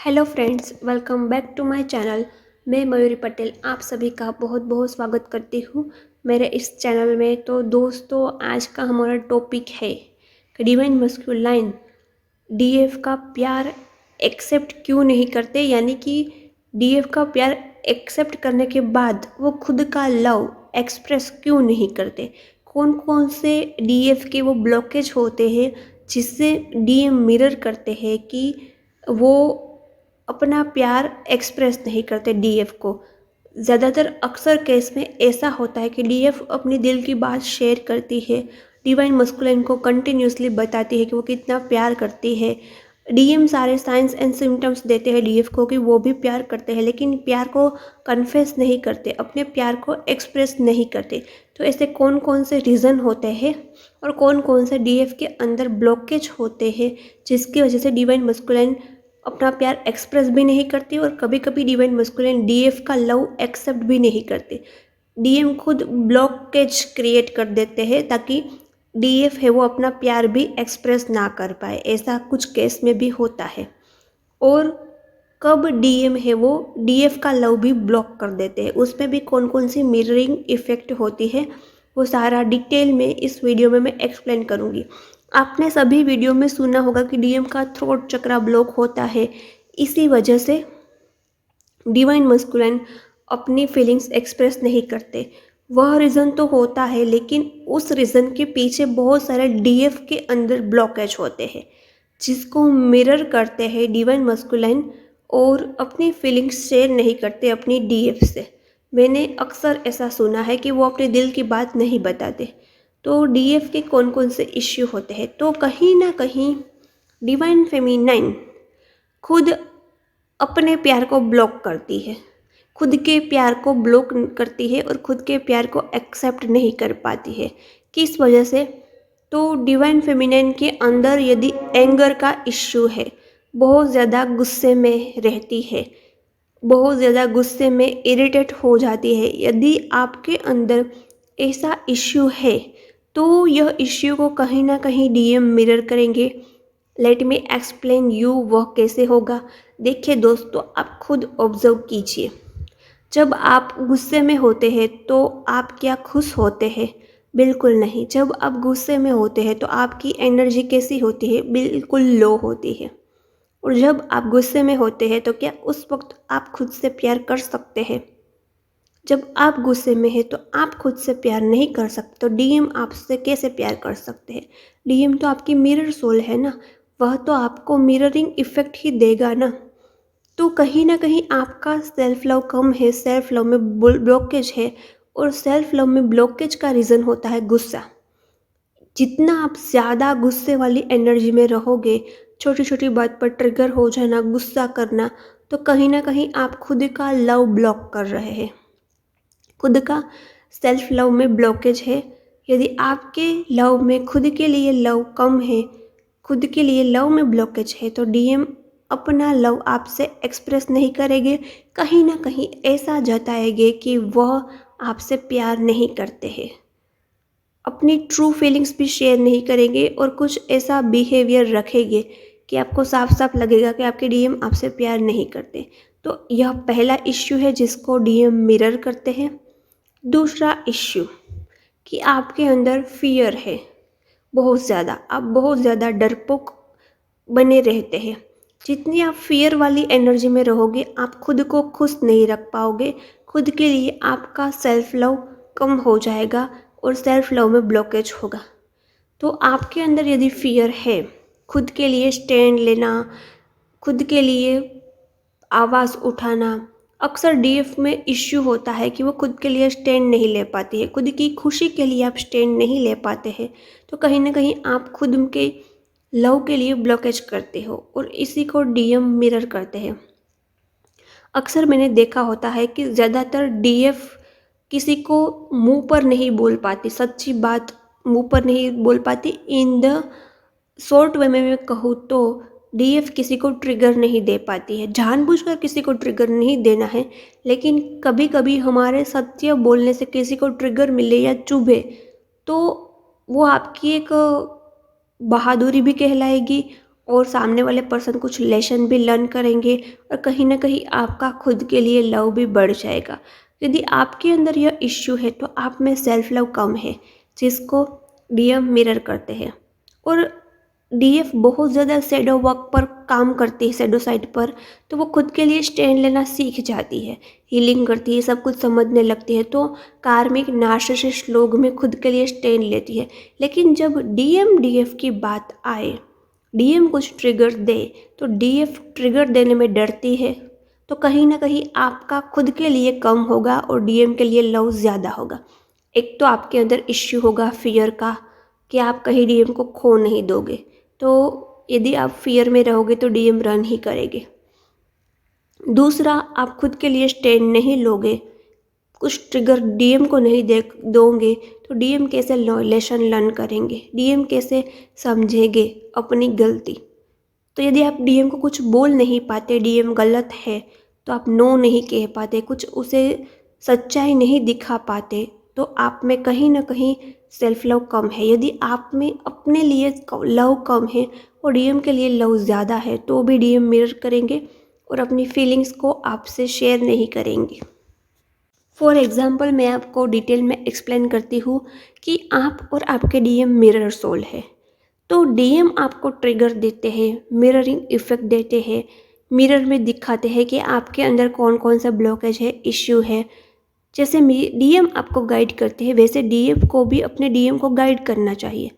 Hello friends, welcome back to my channel. मैं मयूरी पटेल आप सभी का बहुत बहुत स्वागत करती हूँ मेरे इस चैनल में। तो दोस्तों, आज का हमारा टॉपिक है कि डिवाइन मस्कुलाइन डीएफ का प्यार एक्सेप्ट क्यों नहीं करते, यानी कि डीएफ का प्यार एक्सेप्ट करने के बाद वो खुद का लव एक्सप्रेस क्यों नहीं करते। कौन कौन से डीएफ के वो ब्लॉकेज होते हैं जिससे डीएम मिरर करते हैं कि वो अपना प्यार एक्सप्रेस नहीं करते डीएफ को। ज़्यादातर अक्सर केस में ऐसा होता है कि डीएफ अपनी दिल की बात शेयर करती है, डिवाइन मस्कुलिन को कंटिन्यूसली बताती है कि वो कितना प्यार करती है। डीएम सारे साइंस एंड सिम्टम्स देते हैं डीएफ को कि वो भी प्यार करते हैं, लेकिन प्यार को कन्फेस नहीं करते, अपने प्यार को एक्सप्रेस नहीं करते। तो ऐसे कौन कौन से रीज़न होते हैं और कौन कौन से डीएफ के अंदर ब्लॉकेज होते हैं जिसकी वजह से डिवाइन मस्कुलिन अपना प्यार एक्सप्रेस भी नहीं करती और कभी कभी डिवाइन मस्कुलिन डीएफ का लव एक्सेप्ट भी नहीं करते। डीएम खुद ब्लॉकेज क्रिएट कर देते हैं ताकि डीएफ है वो अपना प्यार भी एक्सप्रेस ना कर पाए। ऐसा कुछ केस में भी होता है। और कब डीएम है वो डीएफ का लव भी ब्लॉक कर देते हैं, उसमें भी कौन कौन सी मिररिंग इफेक्ट होती है वो सारा डिटेल में इस वीडियो में मैं एक्सप्लेन करूँगी। आपने सभी वीडियो में सुना होगा कि डीएम का थ्रोट चक्रा ब्लॉक होता है, इसी वजह से डिवाइन मस्कुलिन अपनी फीलिंग्स एक्सप्रेस नहीं करते। वह रीज़न तो होता है, लेकिन उस रीज़न के पीछे बहुत सारे डीएफ के अंदर ब्लॉकेज होते हैं जिसको मिरर करते हैं डिवाइन मस्कुलिन और अपनी फीलिंग्स शेयर नहीं करते अपनी डीएफ से। मैंने अक्सर ऐसा सुना है कि वो अपने दिल की बात नहीं बताते। तो डीएफ के कौन कौन से इश्यू होते हैं, तो कहीं ना कहीं डिवाइन फेमिनाइन खुद अपने प्यार को ब्लॉक करती है, खुद के प्यार को ब्लॉक करती है और खुद के प्यार को एक्सेप्ट नहीं कर पाती है। किस वजह से? तो डिवाइन फेमिनाइन के अंदर यदि एंगर का इश्यू है, बहुत ज़्यादा गुस्से में रहती है, बहुत ज़्यादा गुस्से में इरिटेट हो जाती है, यदि आपके अंदर ऐसा इश्यू है तो यह इश्यू को कहीं ना कहीं डीएम मिरर करेंगे। लेट मी एक्सप्लेन यू वह कैसे होगा। देखिए दोस्तों, आप खुद ऑब्जर्व कीजिए। जब आप गुस्से में होते हैं तो आप क्या खुश होते हैं? बिल्कुल नहीं। जब आप गुस्से में होते हैं तो आपकी एनर्जी कैसी होती है? बिल्कुल लो होती है। और जब आप गुस्से में होते हैं तो क्या उस वक्त आप खुद से प्यार कर सकते हैं? जब आप गुस्से में हैं तो आप खुद से प्यार नहीं कर सकते, तो डीएम आपसे कैसे प्यार कर सकते हैं? डीएम तो आपकी मिरर सोल है ना, वह तो आपको मिररिंग इफेक्ट ही देगा ना। तो कहीं ना कहीं आपका सेल्फ लव कम है, सेल्फ लव में ब्लॉकेज है, और सेल्फ लव में ब्लॉकेज का रीज़न होता है गुस्सा। जितना आप ज़्यादा गुस्से वाली एनर्जी में रहोगे, छोटी छोटी बात पर ट्रिगर हो जाना, गुस्सा करना, तो कहीं ना कहीं आप खुद का लव ब्लॉक कर रहे हैं, खुद का सेल्फ लव में ब्लॉकेज है। यदि आपके लव में खुद के लिए लव कम है, खुद के लिए लव में ब्लॉकेज है, तो डीएम अपना लव आपसे एक्सप्रेस नहीं करेंगे, कहीं ना कहीं ऐसा जताएंगे कि वह आपसे प्यार नहीं करते हैं, अपनी ट्रू फीलिंग्स भी शेयर नहीं करेंगे और कुछ ऐसा बिहेवियर रखेंगे कि आपको साफ साफ लगेगा कि आपके डीएम आपसे प्यार नहीं करते। तो यह पहला इश्यू है जिसको डीएम मिरर करते हैं। दूसरा इश्यू कि आपके अंदर फियर है बहुत ज़्यादा, आप बहुत ज़्यादा डरपोक बने रहते हैं। जितनी आप फियर वाली एनर्जी में रहोगे, आप खुद को खुश नहीं रख पाओगे, खुद के लिए आपका सेल्फ लव कम हो जाएगा और सेल्फ लव में ब्लॉकेज होगा। तो आपके अंदर यदि फियर है, खुद के लिए स्टैंड लेना, खुद के लिए आवाज़ उठाना, अक्सर डीएफ में इश्यू होता है कि वो खुद के लिए स्टैंड नहीं ले पाती है, खुद की खुशी के लिए आप स्टैंड नहीं ले पाते हैं, तो कहीं ना कहीं आप खुद के लव के लिए ब्लॉकेज करते हो और इसी को डीएम मिरर करते हैं। अक्सर मैंने देखा होता है कि ज़्यादातर डीएफ किसी को मुंह पर नहीं बोल पाती, सच्ची बात मुंह पर नहीं बोल पाती। इन द शॉर्ट वे में मैं कहूँ तो डीएफ किसी को ट्रिगर नहीं दे पाती है, जानबूझकर किसी को ट्रिगर नहीं देना है, लेकिन कभी कभी हमारे सत्य बोलने से किसी को ट्रिगर मिले या चुभे तो वो आपकी एक बहादुरी भी कहलाएगी और सामने वाले पर्सन कुछ लेसन भी लर्न करेंगे और कहीं ना कहीं आपका खुद के लिए लव भी बढ़ जाएगा। यदि आपके अंदर यह इश्यू है तो आप में सेल्फ लव कम है, जिसको डीएम मिरर करते हैं। और डीएफ बहुत ज़्यादा शैडो वर्क पर काम करती है, शैडो साइड पर, तो वो खुद के लिए स्टैंड लेना सीख जाती है, हीलिंग करती है, सब कुछ समझने लगती है, तो कार्मिक नार्सिसिस्ट लोग में खुद के लिए स्टैंड लेती है। लेकिन जब डीएम डीएफ की बात आए, डीएम कुछ ट्रिगर दे तो डीएफ ट्रिगर देने में डरती है, तो कहीं ना कहीं आपका खुद के लिए कम होगा और डीएम के लिए लव ज़्यादा होगा। एक तो आपके अंदर इश्यू होगा फियर का कि आप कहीं डीएम को खो नहीं दोगे, तो यदि आप फियर में रहोगे तो डीएम रन ही करेंगे। दूसरा, आप खुद के लिए स्टैंड नहीं लोगे, कुछ ट्रिगर डीएम को नहीं दे दोगे, तो डीएम कैसे लेसन लर्न करेंगे, डीएम कैसे समझेंगे अपनी गलती। तो यदि आप डीएम को कुछ बोल नहीं पाते, डीएम गलत है तो आप नो नहीं कह पाते, कुछ उसे सच्चाई नहीं दिखा पाते, तो आप में कहीं ना कहीं सेल्फ लव कम है। यदि आप में अपने लिए लव कम है और डीएम के लिए लव ज़्यादा है, तो भी डीएम मिरर करेंगे और अपनी फीलिंग्स को आपसे शेयर नहीं करेंगे। फॉर एग्ज़ाम्पल, मैं आपको डिटेल में एक्सप्लेन करती हूँ कि आप और आपके डीएम मिरर सोल है। तो डीएम आपको ट्रिगर देते हैं, मिररिंग इफेक्ट देते हैं, मिरर में दिखाते हैं कि आपके अंदर कौन कौन सा ब्लॉकेज है, इश्यू है। जैसे डीएम आपको गाइड करते हैं, वैसे डीएम को भी अपने डीएम को गाइड करना चाहिए।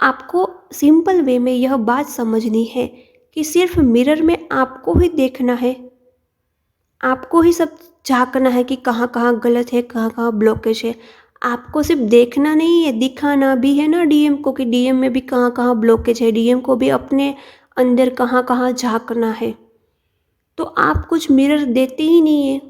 आपको सिंपल वे में यह बात समझनी है कि सिर्फ मिरर में आपको ही देखना है, आपको ही सब झांकना है कि कहाँ कहाँ गलत है, कहाँ कहाँ ब्लॉकेज है। आपको सिर्फ देखना नहीं है, दिखाना भी है ना डीएम को कि डीएम में भी कहाँ कहाँ ब्लॉकेज है, डीएम को भी अपने अंदर कहाँ कहाँ झांकना है। तो आप कुछ मिरर देते ही नहीं है।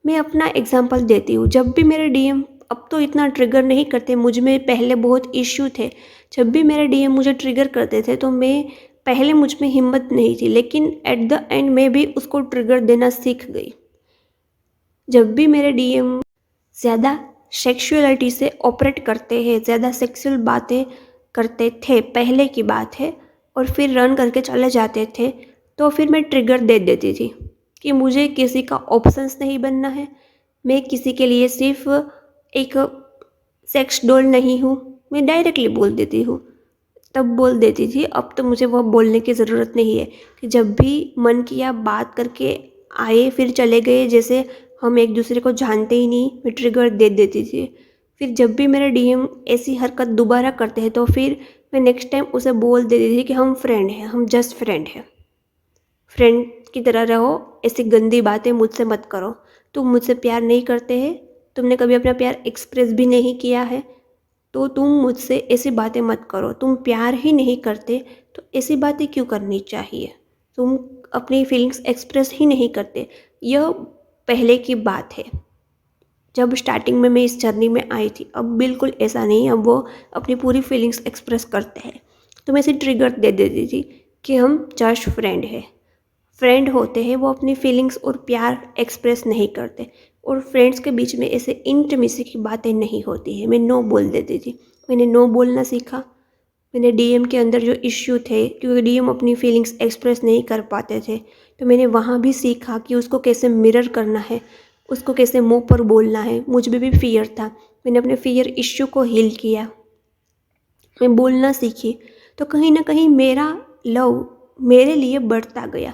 मैं अपना एग्जांपल देती हूँ। जब भी मेरे डीएम, अब तो इतना ट्रिगर नहीं करते, मुझ में पहले बहुत इश्यू थे, जब भी मेरे डीएम मुझे ट्रिगर करते थे तो मैं पहले मुझ में हिम्मत नहीं थी, लेकिन एट द एंड मैं भी उसको ट्रिगर देना सीख गई। जब भी मेरे डीएम ज़्यादा सेक्सुअलिटी से ऑपरेट करते हैं, ज़्यादा सेक्सुअल बातें करते थे, पहले की बात है, और फिर रन करके चले जाते थे, तो फिर मैं ट्रिगर दे देती थी कि मुझे किसी का ऑप्शंस नहीं बनना है, मैं किसी के लिए सिर्फ एक सेक्स डॉल नहीं हूँ। मैं डायरेक्टली बोल देती हूँ, तब बोल देती थी, अब तो मुझे वह बोलने की ज़रूरत नहीं है कि जब भी मन किया बात करके आए फिर चले गए, जैसे हम एक दूसरे को जानते ही नहीं। मैं ट्रिगर दे देती थी। फिर जब भी मेरे डीएम ऐसी हरकत दोबारा करते हैं तो फिर मैं नेक्स्ट टाइम उसे बोल देती थी कि हम फ्रेंड हैं, हम जस्ट फ्रेंड हैं, फ्रेंड की तरह रहो, ऐसी गंदी बातें मुझसे मत करो। तुम मुझसे प्यार नहीं करते हैं, तुमने कभी अपना प्यार एक्सप्रेस भी नहीं किया है, तो तुम मुझसे ऐसी बातें मत करो। तुम प्यार ही नहीं करते तो ऐसी बातें क्यों करनी चाहिए, तुम अपनी फीलिंग्स एक्सप्रेस ही नहीं करते। यह पहले की बात है, जब स्टार्टिंग में मैं इस जर्नी में आई थी। अब बिल्कुल ऐसा नहीं, अब वो अपनी पूरी फीलिंग्स एक्सप्रेस करते हैं। तो मैं इसे ट्रिगर दे देती थी कि हम जस्ट फ्रेंड है, फ्रेंड होते हैं, वो अपनी फीलिंग्स और प्यार एक्सप्रेस नहीं करते, और फ्रेंड्स के बीच में ऐसे इंटीमेसी की बातें नहीं होती है। मैं नो बोल देती थी। मैंने नो बोलना सीखा। मैंने डीएम के अंदर जो इश्यू थे, क्योंकि डीएम अपनी फीलिंग्स एक्सप्रेस नहीं कर पाते थे, तो मैंने वहाँ भी सीखा कि उसको कैसे मिरर करना है, उसको कैसे मुंह पर बोलना है। मुझ में भी फियर था, मैंने अपने फियर इश्यू को हील किया, मैं बोलना सीखी। तो कहीं ना कहीं मेरा लव मेरे लिए बढ़ता गया।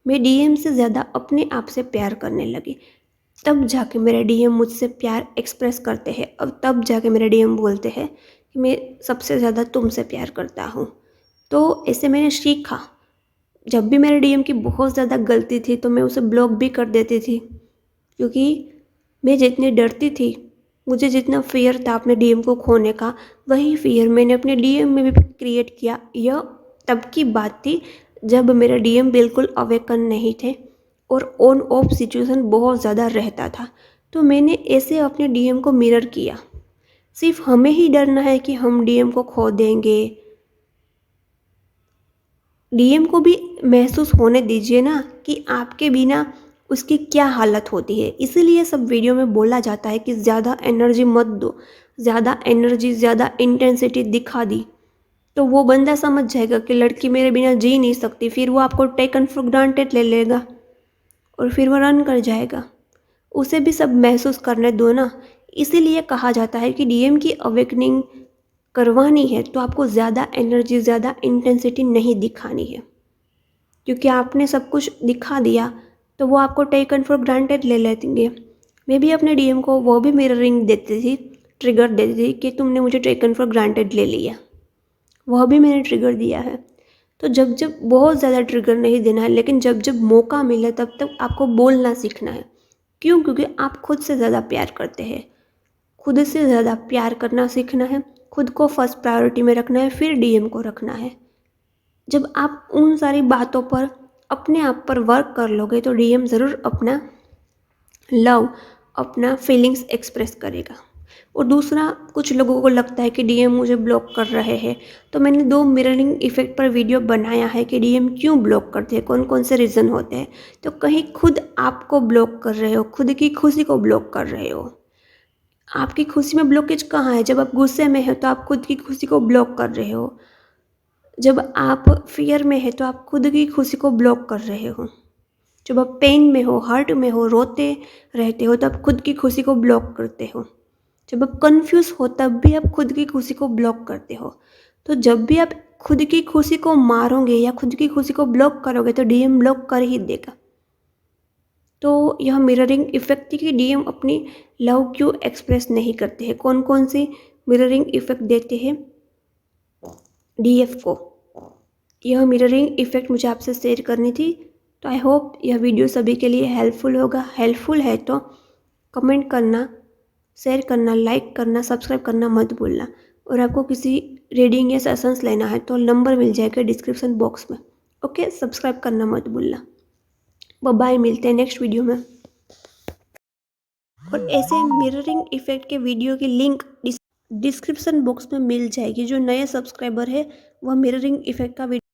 मैं डीएम से ज़्यादा अपने आप से प्यार करने लगी। तब जाके मेरे डीएम मुझसे प्यार एक्सप्रेस करते हैं। अब तब जाके मेरे डीएम बोलते हैं कि मैं सबसे ज़्यादा तुमसे प्यार करता हूँ। तो ऐसे मैंने सीखा। जब भी मेरे डीएम की बहुत ज़्यादा गलती थी तो मैं उसे ब्लॉक भी कर देती थी, क्योंकि मैं जितनी डरती थी, मुझे जितना फियर था अपने डीएम को खोने का, वही फियर मैंने अपने डीएम में भी क्रिएट किया। यह तब की बात थी जब मेरे डीएम बिल्कुल अवेकन नहीं थे और ऑन ऑफ सिचुएशन बहुत ज़्यादा रहता था। तो मैंने ऐसे अपने डीएम को मिरर किया। सिर्फ हमें ही डरना है कि हम डीएम को खो देंगे। डीएम को भी महसूस होने दीजिए ना कि आपके बिना उसकी क्या हालत होती है। इसीलिए सब वीडियो में बोला जाता है कि ज़्यादा एनर्जी मत दो, ज़्यादा एनर्जी, ज़्यादा इंटेंसिटी दिखा दी तो वो बंदा समझ जाएगा कि लड़की मेरे बिना जी नहीं सकती, फिर वो आपको टेकन फॉर ग्रांटेड ले लेगा और फिर वो रन कर जाएगा। उसे भी सब महसूस करने दो ना। इसीलिए कहा जाता है कि डीएम की अवेकनिंग करवानी है तो आपको ज़्यादा एनर्जी, ज़्यादा इंटेंसिटी नहीं दिखानी है, क्योंकि आपने सब कुछ दिखा दिया तो वो आपको टेकन फॉर ग्रांटेड ले लेंगे। मैं भी अपने डीएम को वो भी मिररिंग देती थी, ट्रिगर देती थी कि तुमने मुझे टेकन फॉर ग्रांटेड ले लिया, वह भी मैंने ट्रिगर दिया है। तो जब जब बहुत ज़्यादा ट्रिगर नहीं देना है, लेकिन जब जब मौका मिले तब तक आपको बोलना सीखना है। क्यों? क्योंकि आप खुद से ज़्यादा प्यार करते हैं, खुद से ज़्यादा प्यार करना सीखना है, खुद को फर्स्ट प्रायोरिटी में रखना है, फिर डीएम को रखना है। जब आप उन सारी बातों पर अपने आप पर वर्क कर लोगे तो डीएम ज़रूर अपना लव, अपना फीलिंग्स एक्सप्रेस करेगा। और दूसरा, कुछ लोगों को लगता है कि डीएम मुझे ब्लॉक कर रहे हैं, तो मैंने 2 मिररिंग इफ़ेक्ट पर वीडियो बनाया है कि डीएम क्यों ब्लॉक करते हैं, कौन कौन से रीज़न होते हैं। तो कहीं खुद आपको ब्लॉक कर रहे हो, खुद की खुशी को ब्लॉक कर रहे हो। आपकी खुशी में ब्लॉकेज कहाँ है? जब आप गुस्से में हो तो आप खुद की खुशी को ब्लॉक कर रहे हो। जब आप फ़ियर में है तो आप खुद की खुशी को ब्लॉक कर रहे हो। जब आप पेन में हो, हर्ट में हो, रोते रहते हो, तब खुद की खुशी को ब्लॉक करते हो। जब आप कन्फ्यूज़ हो तब भी आप खुद की खुशी को ब्लॉक करते हो। तो जब भी आप खुद की खुशी को मारोगे या खुद की खुशी को ब्लॉक करोगे तो डीएम ब्लॉक कर ही देगा। तो यह मिररिंग इफ़ेक्ट थी कि डीएम अपनी लव क्यों एक्सप्रेस नहीं करते हैं, कौन कौन सी मिररिंग इफ़ेक्ट देते हैं डीएफ को। यह मिररिंग इफ़ेक्ट मुझे आपसे शेयर करनी थी। तो आई होप यह वीडियो सभी के लिए हेल्पफुल होगा। हेल्पफुल है तो कमेंट करना, शेयर करना, लाइक करना, सब्सक्राइब करना मत भूलना। और आपको किसी रीडिंग या सेशंस लेना है तो नंबर मिल जाएगा डिस्क्रिप्शन बॉक्स में। ओके, सब्सक्राइब करना मत भूलना। बाय बाय, मिलते हैं नेक्स्ट वीडियो में। और ऐसे मिररिंग इफ़ेक्ट के वीडियो की लिंक डिस्क्रिप्शन बॉक्स में मिल जाएगी। जो नए सब्सक्राइबर है वह मिररिंग इफ़ेक्ट का वीडियो